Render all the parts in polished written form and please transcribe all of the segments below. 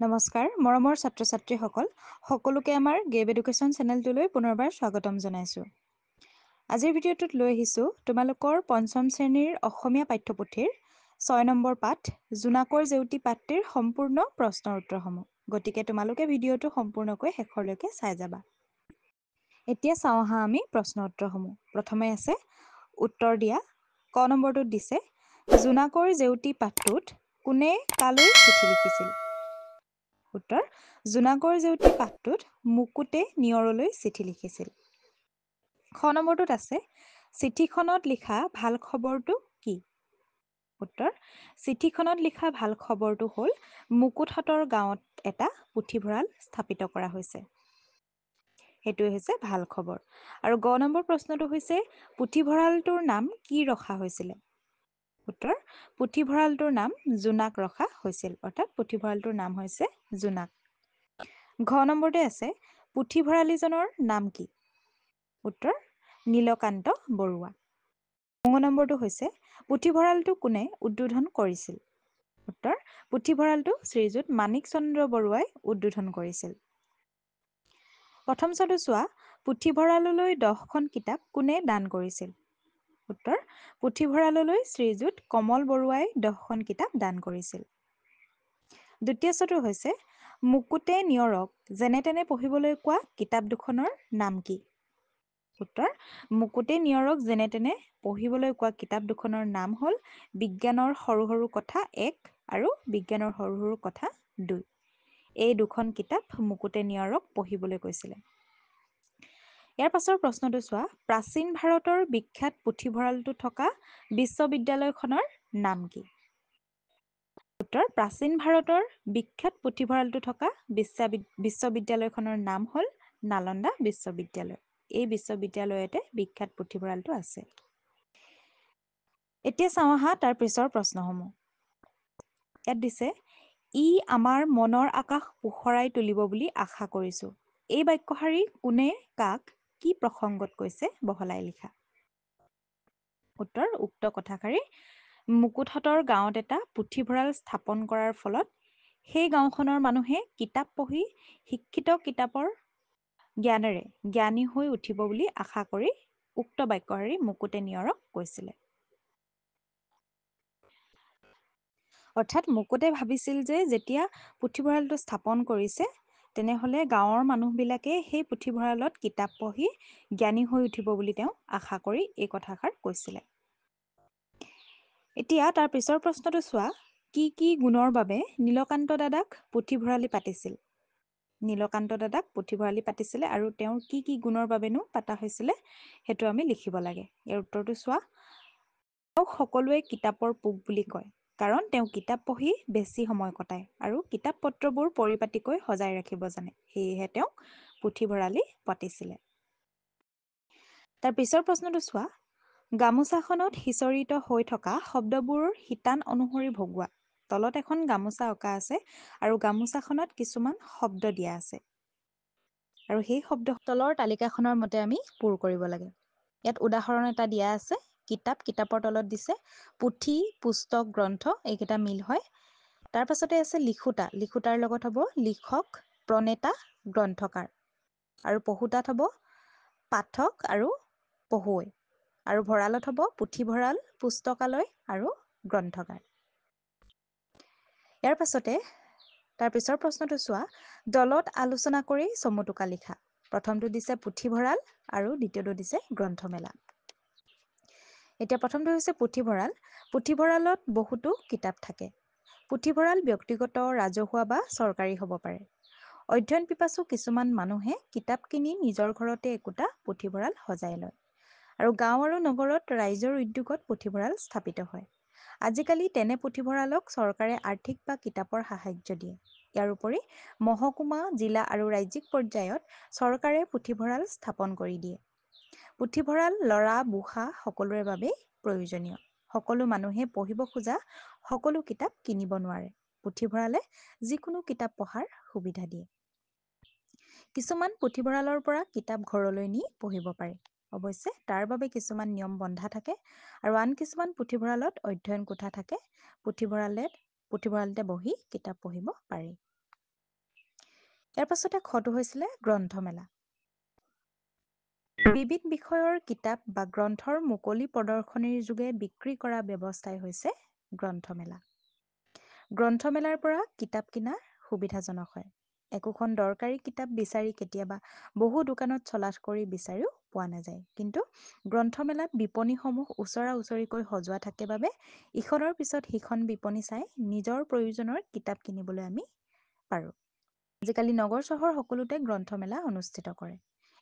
নমস্কাৰ মৰমৰ ছাত্ৰ ছাত্ৰীসকল সকলোকে আমাৰ গেব এডুকেশ্যন চেনেলটোলৈ পুনৰবাৰ স্বাগতম জনাইছোঁ। আজিৰ ভিডিঅ'টোত লৈ আহিছোঁ তোমালোকৰ পঞ্চম শ্ৰেণীৰ অসমীয়া পাঠ্যপুথিৰ 6 নম্বৰ পাঠ জোনাকৰ জেউতি পাঠটিৰ সম্পূৰ্ণ প্ৰশ্নৰ উত্তৰসমূহ। গতিকে তোমালোকে ভিডিঅ'টো সম্পূৰ্ণকৈ শেষলৈকে চাই যাবা। এতিয়া চাওঁ আহা আমি প্ৰশ্ন উত্তৰসমূহ। প্ৰথমে আছে উত্তৰ দিয়া। ক নম্বৰটোত দিছে জোনাকৰ জেউতি পাঠটোত কোনে কালৈ চিঠি লিখিছিল? উত্তৰ জোনাকৰ জেউতি পাঠটোত মুকুটে নিয়ৰলৈ চিঠি লিখিছিল। খ নম্বৰটোত আছে চিঠিখনত লিখা ভাল খবৰটো কি? উত্তৰ চিঠিখনত লিখা ভাল খবৰটো হ'ল মুকুটহঁতৰ গাঁৱত এটা পুথিভঁৰাল স্থাপিত কৰা হৈছে। সেইটোৱে হৈছে ভাল খবৰ। আৰু গ নম্বৰ প্ৰশ্নটো হৈছে পুথিভঁৰালটোৰ নাম কি ৰখা হৈছিলে? উত্তৰ পুথিভঁৰালটোৰ নাম জোনাক ৰখা হৈছিল। অৰ্থাৎ পুথিভঁৰালটোৰ নাম হৈছে জোনাক। ঘ নম্বৰতে আছে পুথিভঁৰালীজনৰ নাম কি? উত্তৰ নীলকান্ত বৰুৱা। ঙ নম্বৰটো হৈছে পুথিভঁৰালটো কোনে উদ্বোধন কৰিছিল? উত্তৰ পুথিভঁৰালটো শ্ৰীযুত মাণিক চন্দ্ৰ বৰুৱাই উদ্বোধন কৰিছিল। প্ৰথম চাটো চোৱা পুথিভঁৰাললৈ 10খন কিতাপ কোনে দান কৰিছিল? উত্তৰ পুথিভঁৰাললৈ শ্ৰীযুত কমল বৰুৱাই 10খন কিতাপ দান কৰিছিল। দ্বিতীয় চাটো হৈছে মুকুটে নিয়ৰক যেনে তেনে পঢ়িবলৈ কোৱা কিতাপ দুখনৰ নাম কি? উত্তৰ মুকুটে নিয়ৰক যেনে তেনে পঢ়িবলৈ কোৱা কিতাপ দুখনৰ নাম হ'ল বিজ্ঞানৰ সৰু সৰু কথা 1 আৰু বিজ্ঞানৰ সৰু সৰু কথা 2। এই দুখন কিতাপ মুকুটে নিয়ৰক পঢ়িবলৈ কৈছিলে। ইয়াৰ পাছৰ প্ৰশ্নটো চোৱা প্ৰাচীন ভাৰতৰ বিখ্যাত পুথিভঁৰালটো থকা বিশ্ববিদ্যালয়খনৰ নাম কি? উত্তৰ প্ৰাচীন ভাৰতৰ বিখ্যাত পুথিভঁৰালটো থকা বিশ্ববিদ্যালয়খনৰ নাম হ'ল নালন্দা বিশ্ববিদ্যালয়। এই বিশ্ববিদ্যালয়তে বিখ্যাত পুথিভঁৰালটো আছে। এতিয়া চাওঁ আহা তাৰ পিছৰ প্ৰশ্নসমূহ। ইয়াত দিছে ই আমাৰ মনৰ আকাশ পোহৰাই তুলিব বুলি আশা কৰিছোঁ। এই বাক্যশাৰী কোনে কাক কি প্ৰসংগত কৈছে বহলাই লিখা। উত্তৰ উক্ত কথাষাৰি মুকুটহঁতৰ গাঁৱত এটা পুথিভঁৰাল স্থাপন কৰাৰ ফলত সেই গাঁওখনৰ মানুহে কিতাপ পঢ়ি শিক্ষিত কিতাপৰ জ্ঞানেৰে জ্ঞানী হৈ উঠিব বুলি আশা কৰি উক্ত বাক্যশাৰী মুকুটে নিয়ৰক কৈছিলে। অৰ্থাৎ মুকুটে ভাবিছিল যে যেতিয়া পুথিভঁৰালটো স্থাপন কৰিছে তেনেহ'লে গাঁৱৰ মানুহবিলাকে সেই পুথিভঁৰালত কিতাপ পঢ়ি জ্ঞানী হৈ উঠিব বুলি তেওঁ আশা কৰি এই কথাষাৰ কৈছিলে। এতিয়া তাৰ পিছৰ প্ৰশ্নটো চোৱা কি কি গুণৰ বাবে নীলকান্ত দাদাক পুথিভঁৰালী পাতিছিল? নীলকান্ত দাদাক পুথিভঁৰালী পাতিছিলে আৰু তেওঁৰ কি কি গুণৰ বাবেনো পাতা হৈছিলে সেইটো আমি লিখিব লাগে। ইয়াৰ উত্তৰটো চোৱা তেওঁক সকলোৱে কিতাপৰ পোক বুলি কয় কাৰণ তেওঁ কিতাপ পঢ়ি বেছি সময় কটায় আৰু কিতাপ পত্ৰবোৰ পৰিপাটিকৈ সজাই ৰাখিব জানে। সেয়েহে তেওঁক পুথিভঁৰালী পাতিছিলে। তাৰ পিছৰ প্ৰশ্নটো চোৱা গামোচাখনত সিঁচৰিত হৈ থকা শব্দবোৰৰ শিতান অনুসৰি ভগোৱা। তলত এখন গামোচা অঁকা আছে আৰু গামোচাখনত কিছুমান শব্দ দিয়া আছে আৰু সেই শব্দ তলৰ তালিকাখনৰ মতে আমি পূৰ কৰিব লাগে। ইয়াত উদাহৰণ এটা দিয়া আছে কিতাপৰ তলত দিছে পুথি পুস্তক গ্ৰন্থ এইকেইটা মিল হয়। তাৰ পাছতে আছে লিখোতাৰ লগত হ'ব লিখক প্ৰণেতা গ্ৰন্থকাৰ আৰু পঢ়োতাত হ'ব পাঠক আৰু পঢ়ুৱৈ আৰু ভঁৰালত হ'ব পুথিভঁৰাল পুস্তকালয় আৰু গ্ৰন্থকাৰ। ইয়াৰ পাছতে তাৰ পিছৰ প্ৰশ্নটো চোৱা দলত আলোচনা কৰি চমুটোকা লিখা। প্ৰথমটো দিছে পুথিভঁৰাল আৰু দ্বিতীয়টো দিছে গ্ৰন্থমেলা। এতিয়া প্ৰথমটো হৈছে পুথিভঁৰালত বহুতো কিতাপ থাকে। পুথিভঁৰাল ব্যক্তিগত ৰাজহুৱা বা চৰকাৰী হ'ব পাৰে। অধ্যয়ন পিপাসু কিছুমান মানুহে কিতাপ কিনি নিজৰ ঘৰতে একোটা পুথিভঁৰাল সজাই লয় আৰু গাঁও আৰু নগৰত ৰাইজৰ উদ্যোগত পুথিভঁৰাল স্থাপিত হয়। আজিকালি তেনে পুথিভঁৰালক চৰকাৰে আৰ্থিক বা কিতাপৰ সাহায্য দিয়ে। ইয়াৰ উপৰি মহকুমা জিলা আৰু ৰাজ্যিক পৰ্যায়ত চৰকাৰে পুথিভঁৰাল স্থাপন কৰি দিয়ে। পুথিভঁৰাল ল'ৰা বুঢ়া সকলোৰে বাবেই প্ৰয়োজনীয়। সকলো মানুহে পঢ়িব খোজা সকলো কিতাপ কিনিব নোৱাৰে। পুথিভঁৰালে যিকোনো কিতাপ পঢ়াৰ সুবিধা দিয়ে। কিছুমান পুথিভঁৰালৰ পৰা কিতাপ ঘৰলৈ নি পঢ়িব পাৰে। অৱশ্যে তাৰ বাবে কিছুমান নিয়ম বন্ধা থাকে আৰু আন কিছুমান পুথিভঁৰালত অধ্যয়ন কোঠা থাকে। পুথিভঁৰালতে বহি কিতাপ পঢ়িব পাৰি। ইয়াৰ পাছতে খটো হৈছিলে গ্ৰন্থমেলা। বিবিধ বিষয়ৰ কিতাপ বা গ্ৰন্থৰ মুকলি প্ৰদৰ্শনীৰ যোগে বিক্ৰী কৰা ব্যৱস্থাই হৈছে গ্ৰন্থমেলা। গ্ৰন্থমেলাৰ পৰা কিতাপ কিনা সুবিধাজনক হয়। একোখন দৰকাৰী কিতাপ বিচাৰি কেতিয়াবা বহু দোকানত চলাথ কৰি বিচাৰিও পোৱা নাযায়। কিন্তু গ্ৰন্থমেলাত বিপণীসমূহ ওচৰা ওচৰিকৈ সজোৱা থাকে বাবে ইখনৰ পিছত সিখন বিপণী চাই নিজৰ প্ৰয়োজনৰ কিতাপ কিনিবলৈ আমি পাৰোঁ। আজিকালি নগৰ চহৰ সকলোতে গ্ৰন্থমেলা অনুষ্ঠিত কৰে।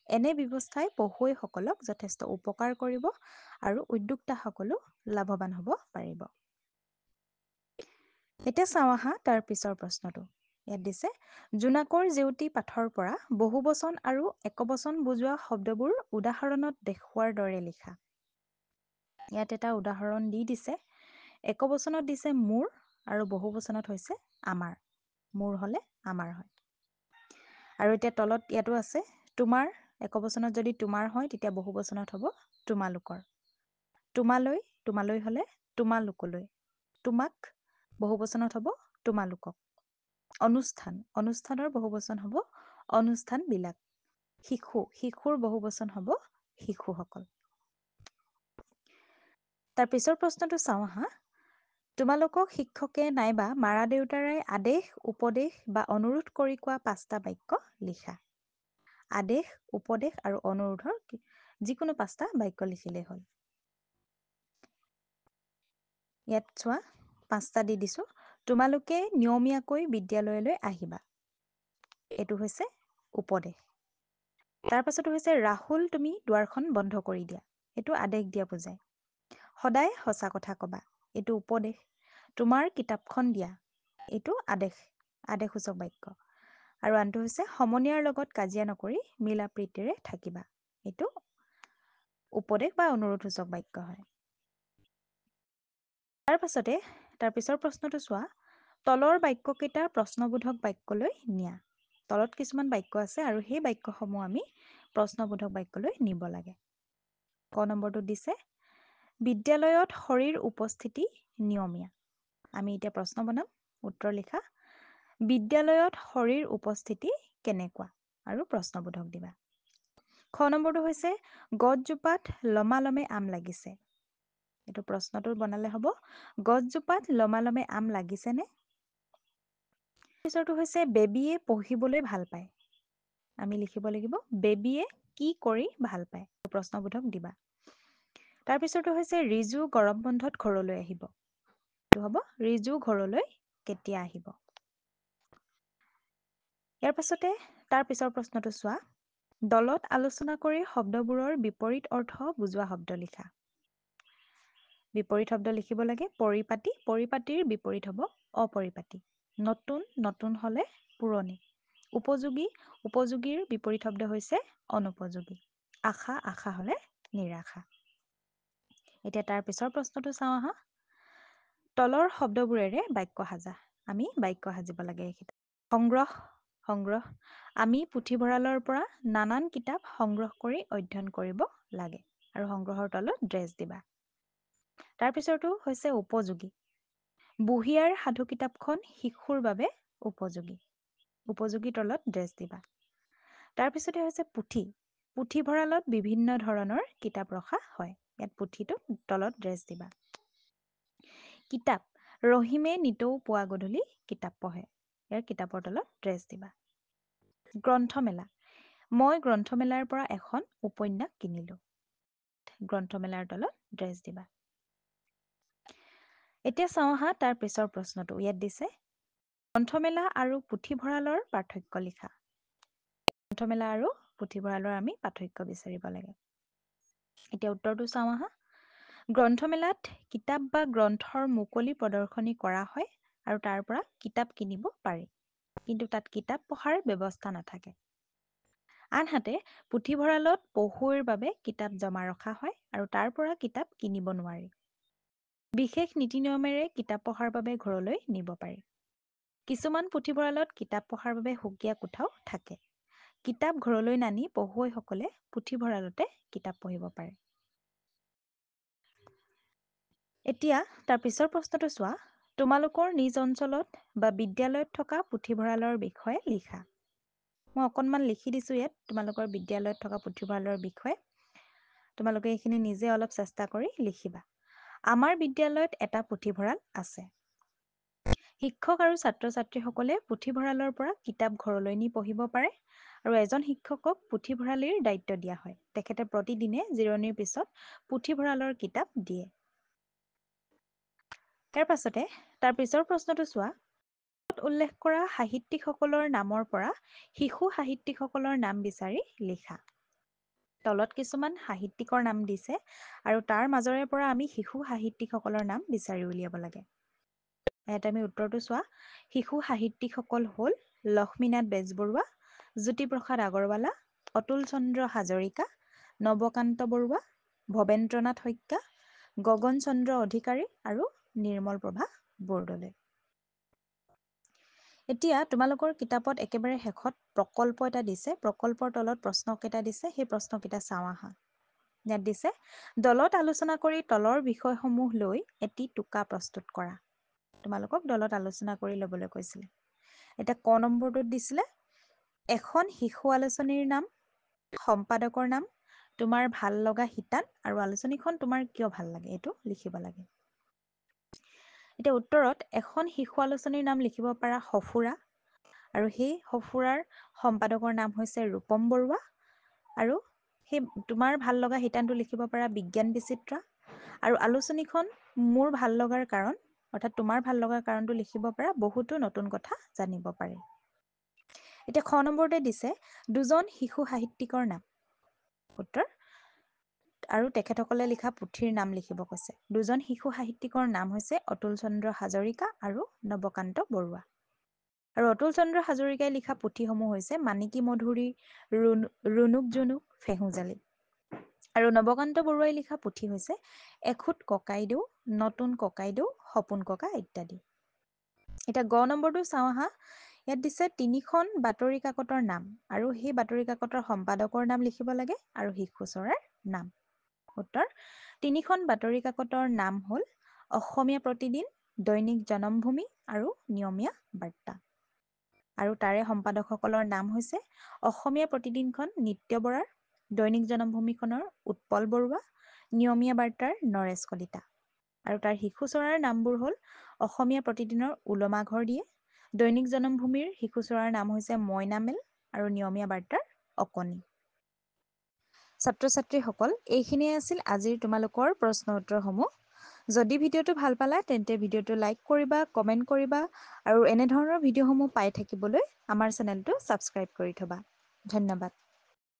এনে ব্যৱস্থাই পঢ়ুৱৈসকলক যথেষ্ট উপকাৰ কৰিব আৰু উদ্যোক্তাসকলো লাভৱান হ'ব পাৰিব। এতিয়া চাওঁ আহা তাৰ পিছৰ প্ৰশ্নটো। ইয়াত দিছে জোনাকৰ জেউতী পাঠৰ পৰা বহুবচন আৰু একবচন বুজোৱা শব্দবোৰ উদাহৰণত দেখুওৱাৰ দৰে লিখা। ইয়াত এটা উদাহৰণ দি দিছে। একবচনত দিছে মোৰ আৰু বহুবচনত হৈছে আমাৰ। মোৰ হ'লে আমাৰ হয়। আৰু এতিয়া তলত ইয়াতো আছে তোমাৰ। একবচনত যদি তোমাৰ হয় তেতিয়া বহুবচনত হ'ব তোমালোকৰ। তোমালৈ, তোমালৈ হ'লে তোমালোকলৈ। তোমাক বহুবচনত হ'ব তোমালোকক। অনুষ্ঠান, অনুষ্ঠানৰ বহুবচন হ'ব অনুষ্ঠানবিলাক। শিশু, শিশুৰ বহুবচন হ'ব শিশুসকল। তাৰ পিছৰ প্ৰশ্নটো চাওঁ আহা। তোমালোকক শিক্ষকে নাইবা মাৰা দেউতাৰাই আদেশ, উপদেশ বা অনুৰোধ কৰি কোৱা 5টা বাক্য লিখা। আদেশ, উপদেশ আৰু অনুৰোধৰ যিকোনো 5টা বাক্য লিখিলেই হ'ল। ইয়াত চোৱা 5টা দি দিছোঁ। তোমালোকে নিয়মীয়াকৈ বিদ্যালয়লৈ আহিবা। এইটো হৈছে উপদেশ। তাৰ পাছতো হৈছে ৰাহুল তুমি দুৱাৰখন বন্ধ কৰি দিয়া। এইটো আদেশ দিয়া বুজায়। সদায় সঁচা কথা ক'বা। এইটো উপদেশ। তোমাৰ কিতাপখন দিয়া। এইটো আদেশ, আদেশসূচক বাক্য। আৰু আনটো হৈছে সমনীয়াৰ লগত কাজিয়া নকৰি মিলা প্ৰীতিৰে থাকিবা। এইটো উপদেশ বা অনুৰোধসূচক বাক্য হয়। তাৰ পিছৰ প্ৰশ্নটো চোৱা। তলৰ বাক্যকেইটা প্ৰশ্নবোধক বাক্যলৈ নিয়া। তলত কিছুমান বাক্য আছে আৰু সেই বাক্যসমূহ আমি প্ৰশ্নবোধক বাক্যলৈ নিব লাগে। ক নম্বৰটো দিছে বিদ্যালয়ত শৰীৰ উপস্থিতি নিয়মীয়া। আমি এতিয়া প্ৰশ্ন বনাম, উত্তৰ লিখা। বিদ্যালয়ত শৰীৰ উপস্থিতি কেনেকুৱা আৰু প্ৰশ্নবোধক দিবা। খ নম্বৰটো হৈছে গছজোপাত লমালমে আম লাগিছে। এইটো প্ৰশ্নটো বনালে হ'ব গছজোপাত লমালমে আম লাগিছেনে? পিছৰটো হৈছে বেবীয়ে পঢ়িবলৈ ভাল পায়। আমি লিখিব লাগিব বেবীয়ে কি কৰি ভাল পায়। প্ৰশ্নবোধক দিবা। তাৰ পিছৰটো হৈছে ৰিজু গৰম বন্ধত ঘৰলৈ আহিব। এইটো হ'ব ৰিজু ঘৰলৈ কেতিয়া আহিব। ইয়াৰ পাছতে তাৰ পিছৰ প্ৰশ্নটো চোৱা। দলত আলোচনা কৰি শব্দবোৰৰ বিপৰীত অৰ্থ বুজোৱা শব্দ লিখা। বিপৰীত শব্দ লিখিব লাগে পৰিপাটি, পৰিপাটিৰ বিপৰীত হ'ব অপৰিপাটি। নতুন, নতুন হ'লে পুৰণি। উপযোগী, উপযোগীৰ বিপৰীত শব্দ হৈছে অনুপযোগী। আশা, আশা হ'লে নিৰাশা। এতিয়া তাৰ পিছৰ প্ৰশ্নটো চাওঁ আহা। তলৰ শব্দবোৰেৰে বাক্য সাজা। আমি বাক্য সাজিব লাগে এইকেইটা। সংগ্ৰহ, সংগ্ৰহ। আমি পুথিভঁৰালৰ পৰা নানান কিতাপ সংগ্ৰহ কৰি অধ্যয়ন কৰিব লাগে। আৰু সংগ্ৰহৰ তলত ড্ৰেছ দিবা। তাৰ পিছৰটো হৈছে উপযোগী। বুঢ়িয়াৰ সাধু কিতাপখন শিশুৰ বাবে উপযোগী। উপযোগী তলত ড্ৰেছ দিবা। তাৰপিছতে হৈছে পুথি। পুথিভঁৰালত বিভিন্ন ধৰণৰ কিতাপ ৰখা হয়। ইয়াত পুথিটো তলত ড্ৰেছ দিবা। কিতাপ। ৰহিমে নিতৌ পুৱা গধূলি কিতাপ পঢ়ে। ইয়াৰ কিতাপৰ তলত ড্ৰেছ দিবা। গ্ৰন্থমেলা। মই গ্ৰন্থমেলাৰ পৰা এখন উপন্যাস কিনিলোঁ। গ্ৰন্থমেলাৰ তলত ড্ৰেছ দিবা। এতিয়া চাওঁ আহা তাৰ পিছৰ প্ৰশ্নটো। ইয়াত দিছে গ্ৰন্থমেলা আৰু পুথিভঁৰালৰ পাৰ্থক্য লিখা। গ্ৰন্থমেলা আৰু পুথিভঁৰালৰ আমি পাৰ্থক্য বিচাৰিব লাগে। এতিয়া উত্তৰটো চাওঁ আহা। গ্ৰন্থমেলাত কিতাপ বা গ্ৰন্থৰ মুকলি প্ৰদৰ্শনী কৰা হয় আৰু তাৰ পৰা কিতাপ কিনিব পাৰি। কিন্তু তাত কিতাপ পঢ়াৰ ব্যৱস্থা নাথাকে। আনহাতে পুথিভঁৰালত পঢ়ুৱৈৰ বাবে কিতাপ জমা ৰখা হয় আৰু তাৰ পৰা কিতাপ কিনিব নোৱাৰি। বিশেষ নীতি নিয়মেৰে কিতাপ পঢ়াৰ বাবে ঘৰলৈ নিব পাৰি। কিছুমান পুথিভঁৰালত কিতাপ পঢ়াৰ বাবে সুকীয়া কোঠাও থাকে। কিতাপ ঘৰলৈ নানি পঢ়ুৱৈসকলে পুথিভঁৰালতে কিতাপ পঢ়িব পাৰে। এতিয়া তাৰ পিছৰ প্ৰশ্নটো চোৱা। তোমালোকৰ নিজ অঞ্চলত বা বিদ্যালয়ত থকা পুথিভঁৰালৰ বিষয়ে লিখা। মই অকণমান লিখি দিছোঁ ইয়াত তোমালোকৰ বিদ্যালয়ত থকা পুথিভঁৰালৰ বিষয়ে। তোমালোকে এইখিনি নিজে অলপ চেষ্টা কৰি লিখিবা। আমাৰ বিদ্যালয়ত এটা পুথিভঁৰাল আছে। শিক্ষক আৰু ছাত্ৰ ছাত্ৰীসকলে পুথিভঁৰালৰ পৰা কিতাপ ঘৰলৈ নি পঢ়িব পাৰে আৰু এজন শিক্ষকক পুথিভঁৰালীৰ দায়িত্ব দিয়া হয়। তেখেতে প্ৰতিদিনে জিৰণিৰ পিছত পুথিভঁৰালৰ কিতাপ দিয়ে। তাৰ পিছৰ প্ৰশ্নটো চোৱা। উল্লেখ কৰা সাহিত্যিকসকলৰ নামৰ পৰা শিশু সাহিত্যিকসকলৰ নাম বিচাৰি লিখা। তলত কিছুমান সাহিত্যিকৰ নাম দিছে আৰু তাৰ মাজৰে পৰা আমি শিশু সাহিত্যিকসকলৰ নাম বিচাৰি উলিয়াব লাগে। ইয়াত আমি উত্তৰটো চোৱা। শিশু সাহিত্যিকসকল হ'ল লক্ষ্মীনাথ বেজবৰুৱা, জ্যোতিপ্ৰসাদ আগৰৱালা, অতুল চন্দ্ৰ হাজৰিকা, নৱকান্ত বৰুৱা, ভৱেন্দ্ৰনাথ শইকীয়া, গগন চন্দ্ৰ অধিকাৰী আৰু নিৰ্মল প্ৰভা বৰদলৈ। এতিয়া তোমালোকৰ কিতাপত একেবাৰে শেষত প্ৰকল্প এটা দিছে। প্ৰকল্পৰ তলত প্ৰশ্নকেইটা দিছে, সেই প্ৰশ্নকেইটা চাওঁ আহা। ইয়াত দিছে, দলত আলোচনা কৰি তলৰ বিষয়সমূহ লৈ এটি টোকা প্ৰস্তুত কৰা। তোমালোকক দলত আলোচনা কৰি ল'বলৈ কৈছিলে। এতিয়া ক নম্বৰটোত দিছিলে, এখন শিশু আলোচনীৰ নাম, সম্পাদকৰ নাম, তোমাৰ ভাল লগা শিতান আৰু আলোচনীখন তোমাৰ কিয় ভাল লাগে এইটো লিখিব লাগে। এতিয়া উত্তৰত এখন শিশু আলোচনীৰ নাম লিখিব পাৰা সফুৰা, আৰু সেই সফুৰাৰ সম্পাদকৰ নাম হৈছে ৰূপম বৰুৱা, আৰু সেই তোমাৰ ভাল লগা শিতানটো লিখিব পাৰা বিজ্ঞান বিচিত্ৰা, আৰু আলোচনীখন মোৰ ভাল লগাৰ কাৰণ, অৰ্থাৎ তোমাৰ ভাল লগাৰ কাৰণটো লিখিব পাৰা বহুতো নতুন কথা জানিব পাৰে। এতিয়া খ নম্বৰতে দিছে, দুজন শিশু সাহিত্যিকৰ নাম। উত্তৰ, আৰু তেখেতসকলে লিখা পুথিৰ নাম লিখিব কৈছে। দুজন শিশু সাহিত্যিকৰ নাম হৈছে অতুল চন্দ্ৰ হাজৰিকা আৰু নৱকান্ত বৰুৱা। আৰু অতুল চন্দ্ৰ হাজৰিকাই লিখা পুথিসমূহ হৈছে মানিকী মধুৰী, ৰুণুক জুনুক, ফেঁহুজালি। আৰু নৱকান্ত বৰুৱাই লিখা পুথি হৈছে এখুত ককাইদেউ, নতুন ককাইদেউ, সপোন ককা ইত্যাদি। এতিয়া গ নম্বৰটো চাওঁ আহা। ইয়াত দিছে 3খন বাতৰি কাকতৰ নাম, আৰু সেই বাতৰি কাকতৰ সম্পাদকৰ নাম লিখিব লাগে আৰু শিশু চৰাইৰ নাম। উত্তৰ, 3খন বাতৰি কাকতৰ নাম হ'ল অসমীয়া প্ৰতিদিন, দৈনিক জনমভূমি আৰু নিয়মীয়া বাৰ্তা। আৰু তাৰে সম্পাদকসকলৰ নাম হৈছে অসমীয়া প্ৰতিদিনখন নিত্য বৰাৰ, দৈনিক জনমভূমিখনৰ উৎপল বৰুৱা, নিয়মীয়া বাৰ্তাৰ নৰেশ কলিতা। আৰু তাৰ শিশু চৰাইৰ নামবোৰ হ'ল অসমীয়া প্ৰতিদিনৰ ওলমা ঘৰ দিয়ে, দৈনিক জনমভূমিৰ শিশু চৰাইৰ নাম হৈছে মইনামেল আৰু নিয়মীয়া বাৰ্তাৰ অকণি। ছাত্ৰ ছাত্ৰীসকল, এইখিনিয়ে আছিল আজিৰ তোমালোকৰ প্ৰশ্ন উত্তৰসমূহ। যদি ভিডিঅ'টো ভাল পালা তেন্তে ভিডিঅ'টো লাইক কৰিবা, কমেণ্ট কৰিবা আৰু এনেধৰণৰ ভিডিঅ'সমূহ পাই থাকিবলৈ আমাৰ চেনেলটো ছাবস্ক্ৰাইব কৰি থবা। ধন্যবাদ।